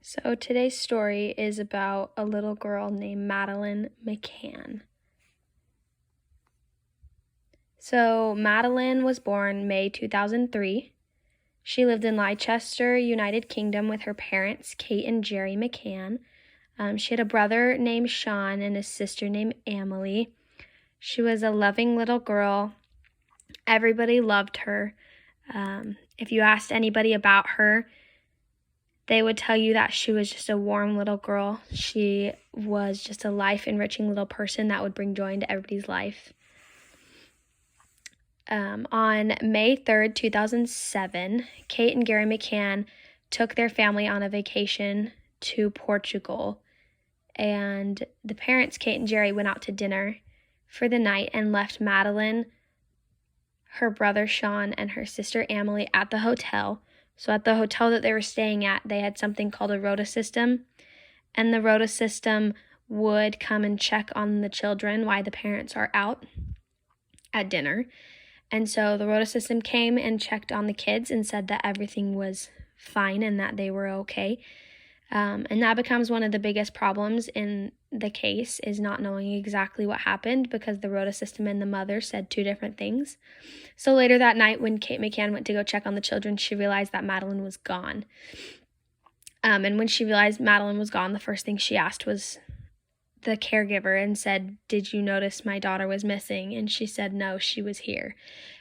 So today's story is about a little girl named Madeleine McCann. So Madeleine was born May 2003. She lived in Leicester, United Kingdom with her parents, Kate and Jerry McCann. She had a brother named Sean and a sister named Emily. She was a loving little girl. Everybody loved her. If you asked anybody about her, they would tell you that she was just a warm little girl. She was just a life-enriching little person that would bring joy into everybody's life. On May 3rd, 2007, Kate and Gary McCann took their family on a vacation to Portugal. And the parents, Kate and Jerry, went out to dinner for the night and left Madeleine, her brother Sean, and her sister Emily at the hotel. So at the hotel that they were staying at, they had something called a rota system, and the rota system would come and check on the children while the parents are out at dinner. And so the rota system came and checked on the kids and said that everything was fine and that they were okay. And that becomes one of the biggest problems in the case, is not knowing exactly what happened because the rota system and the mother said two different things. So later that night, when Kate McCann went to go check on the children, she realized that Madeleine was gone. And when she realized Madeleine was gone, the first thing she asked was the caregiver and said, "Did you notice my daughter was missing?" And she said, "No, she was here,"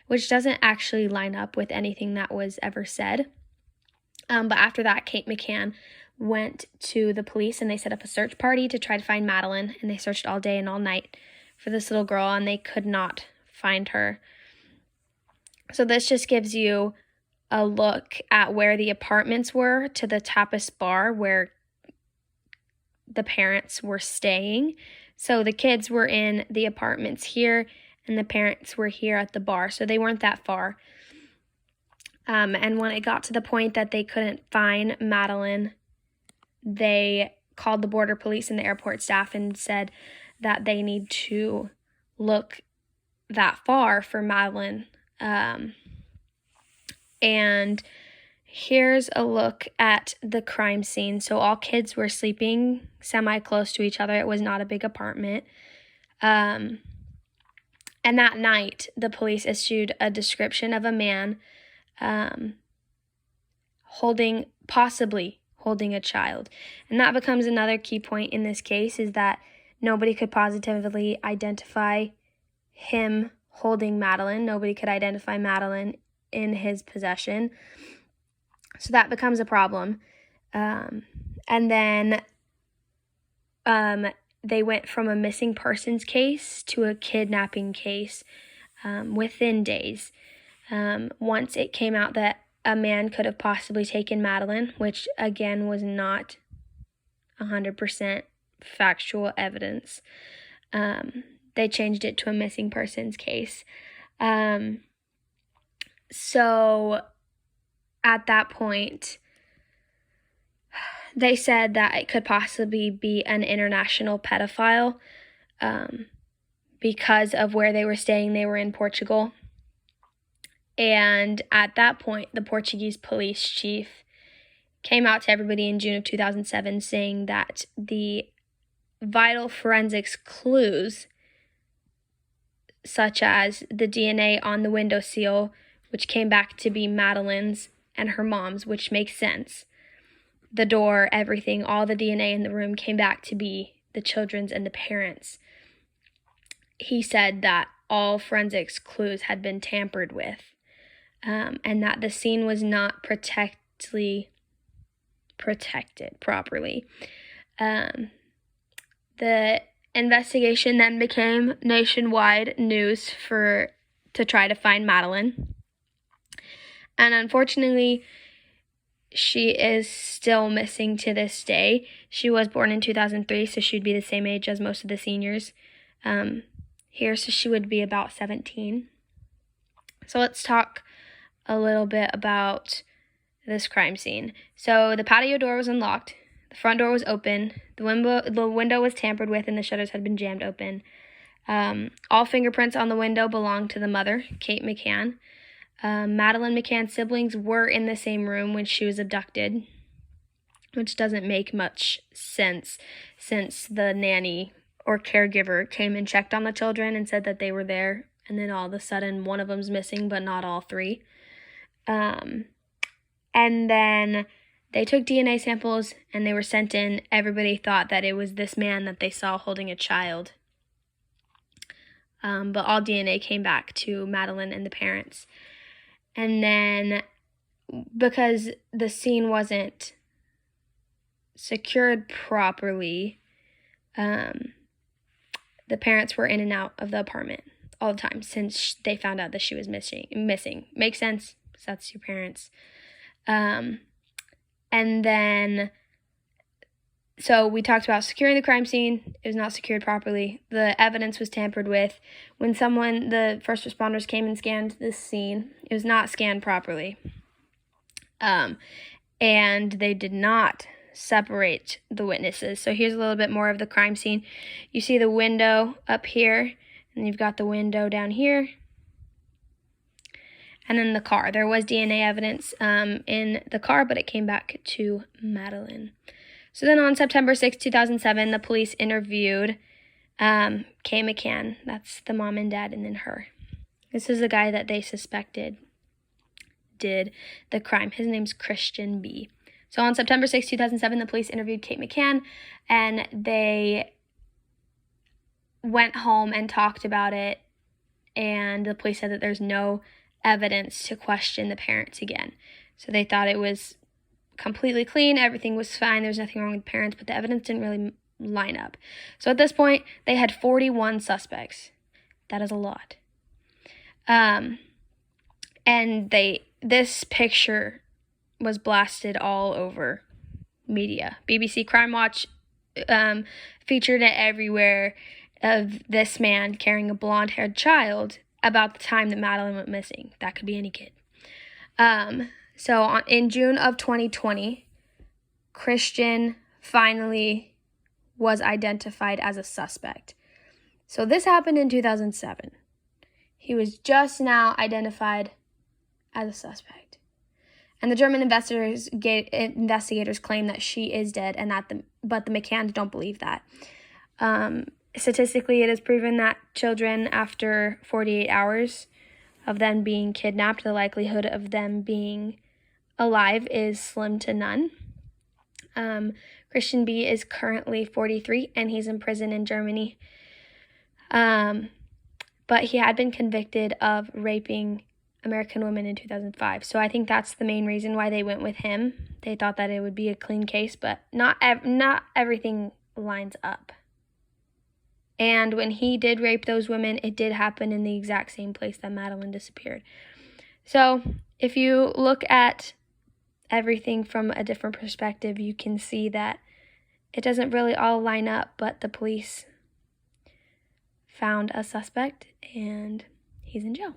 which doesn't actually line up with anything that was ever said. But after that, Kate McCann went to the police and they set up a search party to try to find Madeleine, and they searched all day and all night for this little girl, and they could not find her. So this just gives you a look at where the apartments were to the tapas bar where the parents were staying. So the kids were in the apartments here and the parents were here at the bar, so they weren't that far. And when it got to the point that they couldn't find Madeleine, they called the border police and the airport staff and said that they need to look that far for Madeleine. And here's a look at the crime scene. So all kids were sleeping semi-close to each other. It was not a big apartment. And that night, the police issued a description of a man possibly holding a child. And that becomes another key point in this case, is that nobody could positively identify him holding Madeleine. Nobody could identify Madeleine in his possession. So that becomes a problem. And then they went from a missing persons case to a kidnapping case within days. Once it came out that a man could have possibly taken Madeleine, which again was not 100% factual evidence, they changed it to a missing persons case. So at that point, they said that it could possibly be an international pedophile because of where they were staying. They were in Portugal. And at that point, the Portuguese police chief came out to everybody in June of 2007 saying that the vital forensics clues, such as the DNA on the windowsill, which came back to be Madeleine's and her mom's, which makes sense, the door, everything, all the DNA in the room came back to be the children's and the parents'. He said that all forensics clues had been tampered with. And that the scene was not protected properly. The investigation then became nationwide news to try to find Madeleine. And unfortunately, she is still missing to this day. She was born in 2003, so she'd be the same age as most of the seniors here, so she would be about 17. So let's talk a little bit about this crime scene. So the patio door was unlocked, the front door was open, the window was tampered with, and the shutters had been jammed open. All fingerprints on the window belonged to the mother, Kate McCann. Madeleine McCann's siblings were in the same room when she was abducted. which doesn't make much sense since the nanny or caregiver came and checked on the children and said that they were there, and then all of a sudden one of them's missing, but not all three. And then they took DNA samples and they were sent in. Everybody thought that it was this man that they saw holding a child. But all DNA came back to Madeleine and the parents. And then because the scene wasn't secured properly, the parents were in and out of the apartment all the time since they found out that she was missing. Makes sense? Because that's your parents. And then, so we talked about securing the crime scene. It was not secured properly. The evidence was tampered with. When the first responders came and scanned this scene, it was not scanned properly. And they did not separate the witnesses. So here's a little bit more of the crime scene. You see the window up here, and you've got the window down here. And then the car. There was DNA evidence in the car, but it came back to Madeleine. So then on September 6, 2007, the police interviewed Kay McCann. That's the mom and dad, and then her. This is the guy that they suspected did the crime. His name's Christian B. So on September 6, 2007, the police interviewed Kate McCann, and they went home and talked about it, and the police said that there's no evidence to question the parents again. So they thought it was completely clean, everything was fine, there's nothing wrong with the parents, but the evidence didn't really line up. So at this point, they had 41 suspects. That is a lot. And this picture was blasted all over media. BBC Crime Watch featured it everywhere, of this man carrying a blonde-haired child about the time that Madeleine went missing. That could be any kid. In June of 2020, Christian finally was identified as a suspect. So this happened in 2007. He was just now identified as a suspect. And the German investigators claim that she is dead, but the McCanns don't believe that. Statistically, it is proven that children, after 48 hours of them being kidnapped, the likelihood of them being alive is slim to none. Christian B is currently 43, and he's in prison in Germany. But he had been convicted of raping American women in 2005. So I think that's the main reason why they went with him. They thought that it would be a clean case, but not everything lines up. And when he did rape those women, it did happen in the exact same place that Madeleine disappeared. So if you look at everything from a different perspective, you can see that it doesn't really all line up, but the police found a suspect and he's in jail.